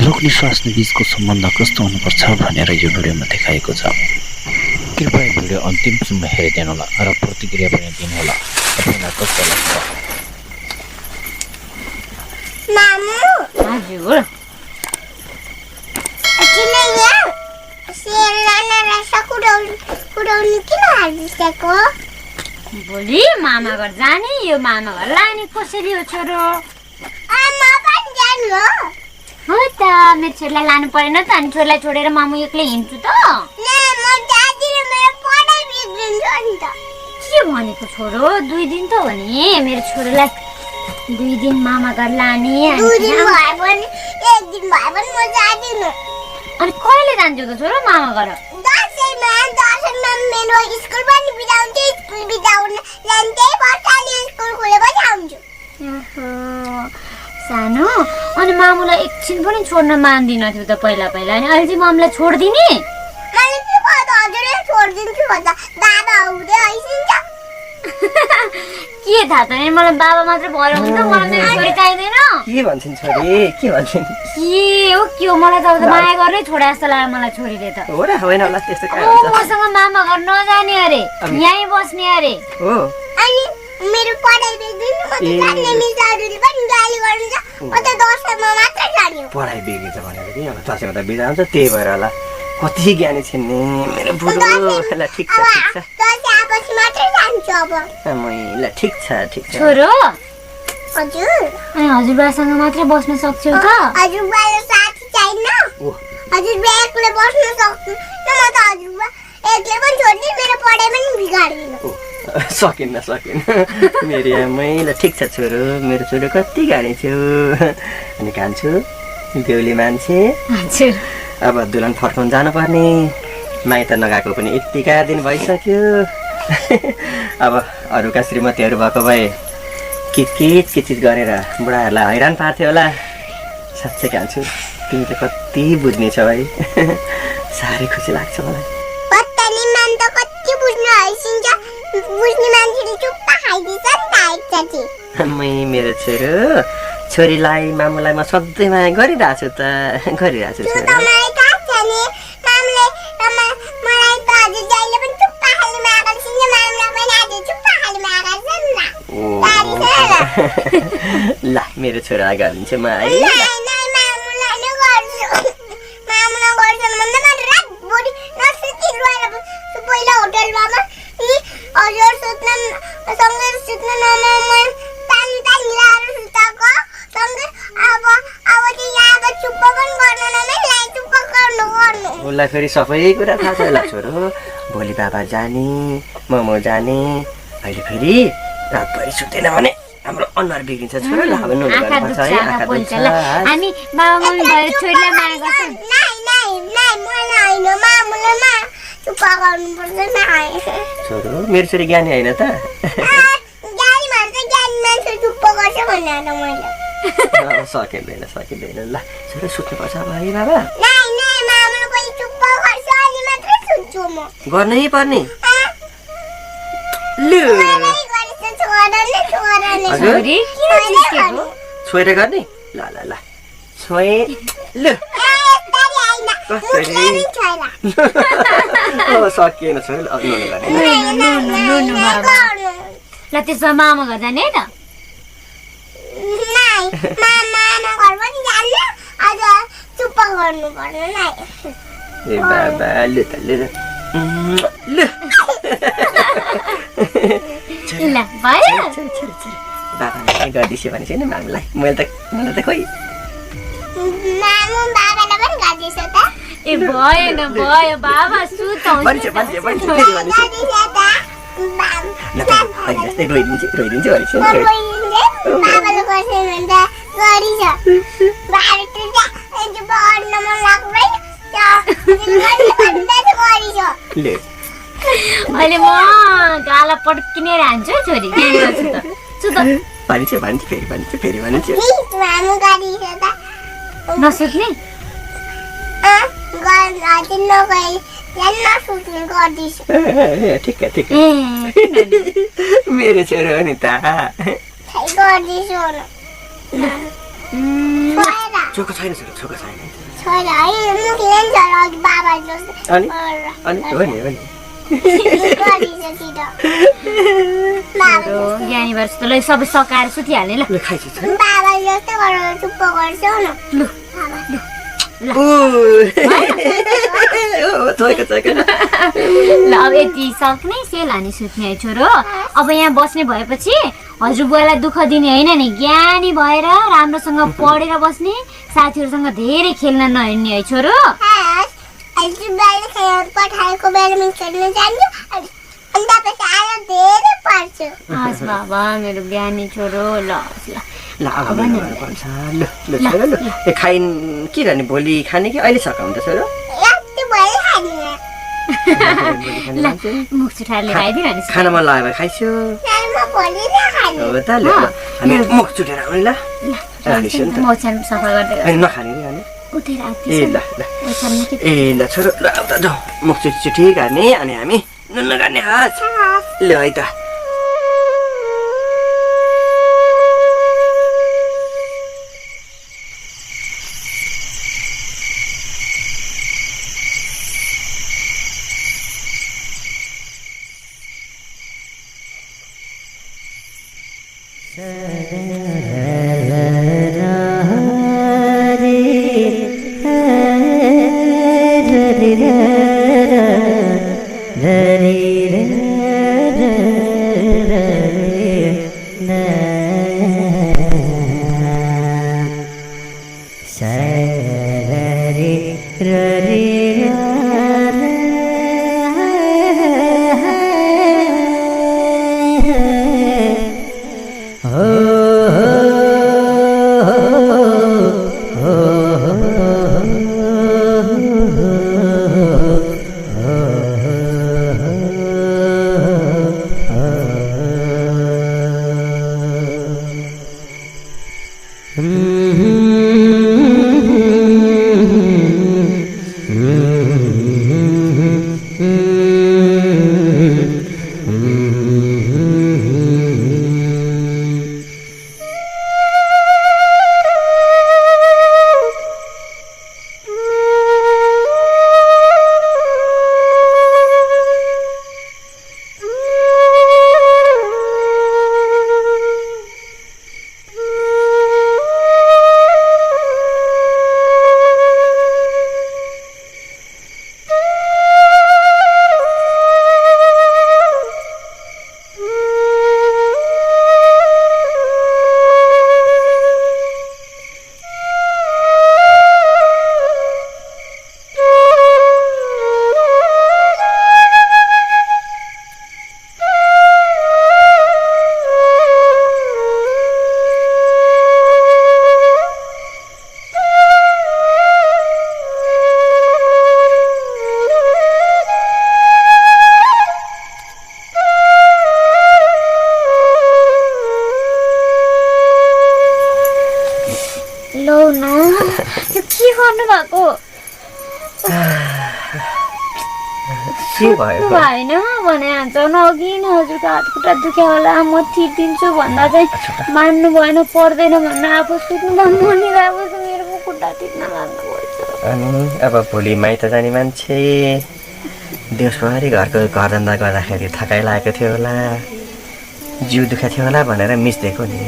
रोक्ने स्वास्नी बीचको सम्बन्ध कस्तो हुनुपर्छ भनेर यो भिडियोमा देखाएको छ। कृपया भिडियो अन्तिमसम्म हेरिदिनुहोला र प्रतिक्रिया पनि दिनुहोला। तपाईँलाई कस्तो लाग्छ? मामु हजुर किन यहाँ शेरराना रसा कुडाउनु किन हालिसकेको? भोलि मामा घर जाने, यो मामा घर लाने कसरी हो छोरो? आमा पनि जानु हो? हो त मेरो छोरीलाई लानु परेन त, अनि छोरीलाई छोडेर मामु एक्लै हिँड्छु त। म जादिन, मेरो पढाइ बिग्रिन्छ नि त। के भनेको छोरो? 2 दिन त हो नि, मेरो छोरीलाई 2 दिन मामा घर लाने। 2 दिन भए पनि 1 दिन भए पनि म जादिन। अनि कहिले जान्छौ त छोरो मामा घर? दसैँमा मेरो स्कुल पनि बिताउँछु, स्कुल बिताउन जान्दै बस्ताले स्कुल खोलेपछि आउँछु। सानो अनि मामुलाई एकछिन पनि छोड्न मान्दिन थियो त पहिला पहिला, अनि अहिले चाहिँ मामुलाई छोड्दिने? मैले के गर्दा हजुरले छोडिदिन्छु भन्दा बाबा आउँदै आइसिन्छ। के थाहा त नि, मलाई बाबा मात्र भएर हुन्छ, मलाई मेरो छोरी चाहिँदैन। के भन्छन् छोरी? के भन्छन्? के हो मलाई त अब माया गर्नै छोडे जस्तो लाग्यो मलाई छोरीले त। हो र होइन होला त्यस्तो काय ओ हुन्छ? मसँग मामा घर नजाने अरे, यहीँ बस्ने अरे। हो अनि मेरो पढाइ बिग्रिन्छ, म त जान्ने मिसहरूले पनि गाली गर्नुहुन्छ। म त दसैँमा मात्र जाने हो। पढाइ बिग्रिन्छ भनेर नि अब दसैँमा त बिदा हुन्छ, त्यही भएर होला। कति ज्ञानी छिन् नि मेरो बुढो। ल ठिक छ ठिक छ, दसैँ आएपछि मात्र जान्छु अब। ल ठिक छ ठिक छ। छोरो हजुर अनि हजुरबासँग मात्रै बस्न सक्छौ त? हजुरबाले साथी चाहिन्न? हजुरबा एक्लै बस्न सक्छु न? म त हजुरबा एक्लै पनि छोड्दिनँ, मेरो पढाइ पनि बिगार्दिनँ। सकिन्न मेरो आमै। ल ठिक छ छोरो, मेरो छोरो कति गाडी छौ। अनि कान्छु बेहुली मान्छे, हजुर अब दुल्हन फर्काउनु जानुपर्ने। माइत नगएको पनि यत्तिका दिन भइसक्यो। अब अरूका श्रीमतीहरू भएको भए किचित गरेर बुढाहरूलाई हैरान पार्थ्यो होला। साँच्चै कान्छु तिमी त कति बुझ्ने छौ है। साह्रै खुसी लाग्छ मलाई। पत्तानी मान त कति बुझ्न आइसिन्छ, बुझ्ने मान्छेले चुप्प खाइदिन्छ नि त एकचोटि। मेरो छोरो छोरीलाई मामुलाई म सधैँ माया गरिरहेको छु त, गरिरहेको छु त्यो छोरो। त मलाई थाहा छ नि। मामुले मलाई त हजुर जहिले पनि चुप्प खाली माया गर्छिन्, मामुलाई पनि आज चुप्प खाली माया गर्छ नि त। ल मेरो छोरालाई गरिदिन्छु म है। मामुलाई नै गर्छु। मामुलाई गर्छन् भन्दा म रातभरि नसुति रोएर बस्छु। पहिला होटलमा हजुर सँगै सुत्न नमामा तानी मिलाएर सुताएको सँगै। अब चाहिँ यहाँ चुप्प पनि गर्नु नमिल्ने, चुप्प गर्नु। उसलाई फेरि सबै कुरा थाहा छ ल छोरो। भोलि बाबा जाने, मोमो जाने, अहिले फेरि रातभरि सुतेन भने हाम्रो अनुहार बिग्रिन्छ छोरो। ल अब नुन गर्नुपर्छ है, आँखा दुख्छ। हामी बाबा मम्मी भएर छोरीलाई माया गर्छौँ। मलाई होइन, मामुलाई चुप्प गर्नुपर्छ नाइ। छोरो मेरो छोरी ज्ञानी होइन त? ज्ञानी भन्छ, ज्ञानी मान्छे चुप्प गर्छ भनेर त मैले। सकिँदैन ल छोरो सुत्नुपर्छ अब है बाबा। मामुले पनि चुप्प गर्छ, अलि मात्रै सुत्छु म। गर्नै पर्ने। छोरी किन जिस्केको? छोएर गर्ने? ल छोए ल सकिएन छोरी। ल त्यसमा मामा घर जाने है त? चुप्प गर्नु पर्छ नाइ। ए बाबा ल त ल भयो। बाबालाई गरिदिन्छु भने छैन मामुलाई। मलाई त खोइ। मामु बाबालाई पनि गादिस त? ए भएन भयो बाबा सुताउँछ। भन्छ फेरि भन्छ। ल अहिले जस्तै रोइदिन्छु भनेपछि बाबाले गर्छ भने त गरिस। बाबाले चाहिँ पढ्न मन लाग्दैन, ले अहिले म गाला पड्किने हान्छु छोरी। सुत भन्छ फेरि भन्छ। मामु गादिस त? नसुत्ने? ठिक मेरो छोरो हो नि त। गर्दिछु चोखो छैन चोखो छैन छैन है मुखले नि छ अघि बाबा जस्तो अनि हो नि छोरो ज्ञानी भएर जस्तो ल सबै सकाएर सुतिहाल्ने ल खाइछु बाबा जस्तो गरेर चुप्प गर्छौ न लु ल अब यति सक्ने सेल हानी सुत्ने है छोरो अब यहाँ बस्ने भएपछि हजुरबुवालाई दुःख दिने होइन नि ज्ञानी भएर राम्रोसँग पढेर बस्ने साथीहरूसँग धेरै खेल्न नहिँड्ने है छोरो पठाएको बेलामा खेल्न जान्छु अनि तपाईँ आएर धेरै पढ्छु हस् बाबा मेरो ज्ञानी छोरो ल ल अब पर्छ ल खाइन के गर्ने भोलि खाने कि अहिले सकाउनु त छोरो यति भयो खाने ल मुख छुटाएर लिएर आइदिनु नि खाना मन लाग्यो भने खाइछु हो त ल हामी मुख छुटेर आउने ल राखिसु नि त मोछान सफा गर्दै अनि नखाने नि अनि उठेर ए ल ल छोरो ल अब त जाउँ मुख चुटी गर्ने अनि हामी नुन गर्ने हात ल है त भएन भने हान्छन् अघि नै हजुरको हात खुट्टा दुख्यो होला म थिचिदिन्छु भन्दा चाहिँ मान्नु भएन पर्दैन भन्न आफू सुत्नु भनिरहेको छु मेरो खुट्टा थिच्न लाग्नु भएछ अनि अब भोलि माइत जाने मान्छे दिउँसभरि घरको घरधन्दा गर्दाखेरि थकाइ लागेको थियो होला जिउ दुखेको थियो होला भनेर मिस दिएको नि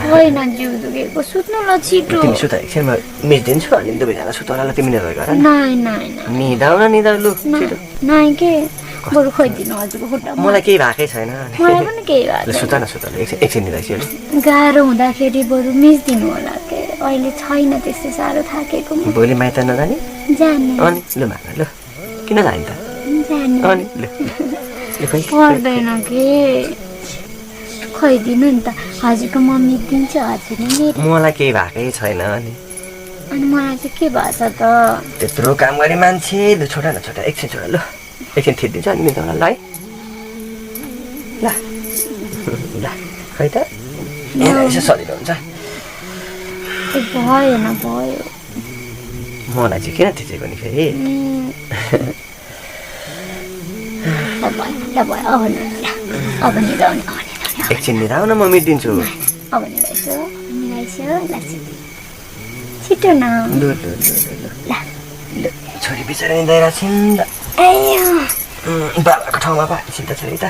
होइन जिउ दुखेको सुत्नु ल छिटो तिमी सुत एकछिन म मिस दिन्छु अनि दुवैजना सुत होला तिमी नै गर नाइ निदाउ न निदाउ लु छिटो नाइ के बरु खोइदिनु हजुरको खुट्टा मलाई केही भएकै छैन मलाई पनि केही भएको सुत न एकछिन निदाइछु गाह्रो हुँदाखेरि बरु मिस दिनु होला के अहिले छैन त्यस्तो साह्रो थाकेको भोलि माइत नजाने जाने अनि लु मामा लु किन जाने त जाने अनि लु पर्दैन के खोइदिनु नि त हजुरको मम्मी दिन्छ हजुरले मलाई केही भएकै छैन अनि मलाई चाहिँ के भएछ त त्यत्रो काम गर्ने मान्छे लु छोडा न छोडा एकछिन छोडा लु एकछिन थिचिदिन्छु अनि मिल्छ होला ल ल खै त यसो सजिलो हुन्छ भएन भयो मलाई चाहिँ किन थिचेको नि फेरि अब निराउने एकछिन निराउ न म मिटिदिन्छु अब निराइछु छिटो न लु लु लु लु लु छोरी बिचरा हिँड्दै छिन् त बाबाको ठाउँमा भए छिन् त छोरी त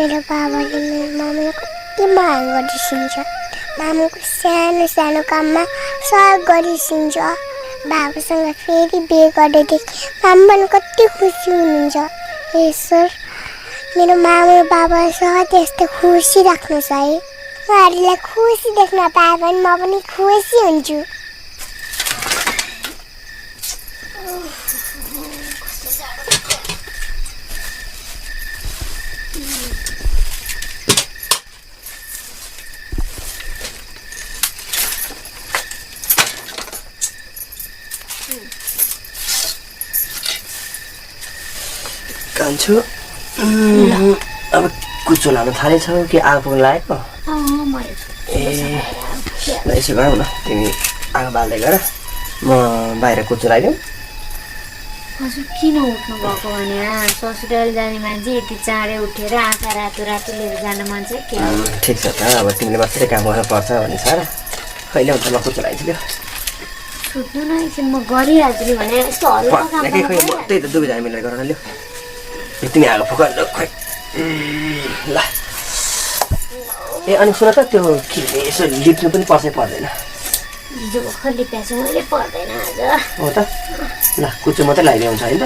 मेरो बाबाले मेरो मामुलाई कति माया गरिसिन्छ मामुको सानो सानो काममा सहयोग गरिसिन्छ बाबासँग फेरि बिहे गरेदेखि मामु पनि कति खुसी हुनुहुन्छ ईश्वर मेरो मामु र बाबालाई सधैँ यस्तो खुसी राख्नुहोस् है उहाँहरूलाई खुसी देख्न पाए भने म पनि खुसी हुन्छु कान्छु अब कुचो लानु थालेछौ कि आगो पुग्न लागेको ए ल यसो गरौँ न तिमी आगो बाल्दै गर म बाहिर कुचो लगाइदिउँ हजुर किन उठ्नु भएको भने ससुराली जाने मान्छे यति चाँडै उठेर आँखा रातो रातो लिएर जान मन चाहिँ के ठिक छ त अब तिमीले मात्रै काम गर्नु पर्छ भन्ने छ र कहिले हुन्छ म कुचो लगाइदिन्छु छुट्नु न एकछिन म गरिहाल्छु नि भने यस्तो हल्का काम गर्नु त्यही त दुवैजना मिलेर गर न लु तिमी आगो फुक खोइ ल ए अनि सुन त त्यो यसो लिप्नु पनि पर्छ पर्दैन हिजो भर्खर लिप्याएको मैले पर्दैन आज हो त ल कुचो मात्रै लगाइदिए हुन्छ होइन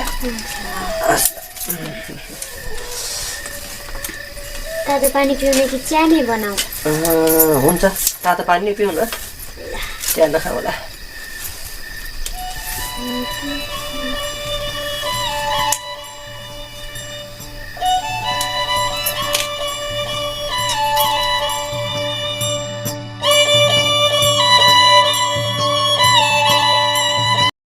तातो पानी पिउने कि चिया नै बनाऊ हुन्छ तातो पानी नै पिउँ न चिया नखाऊ होला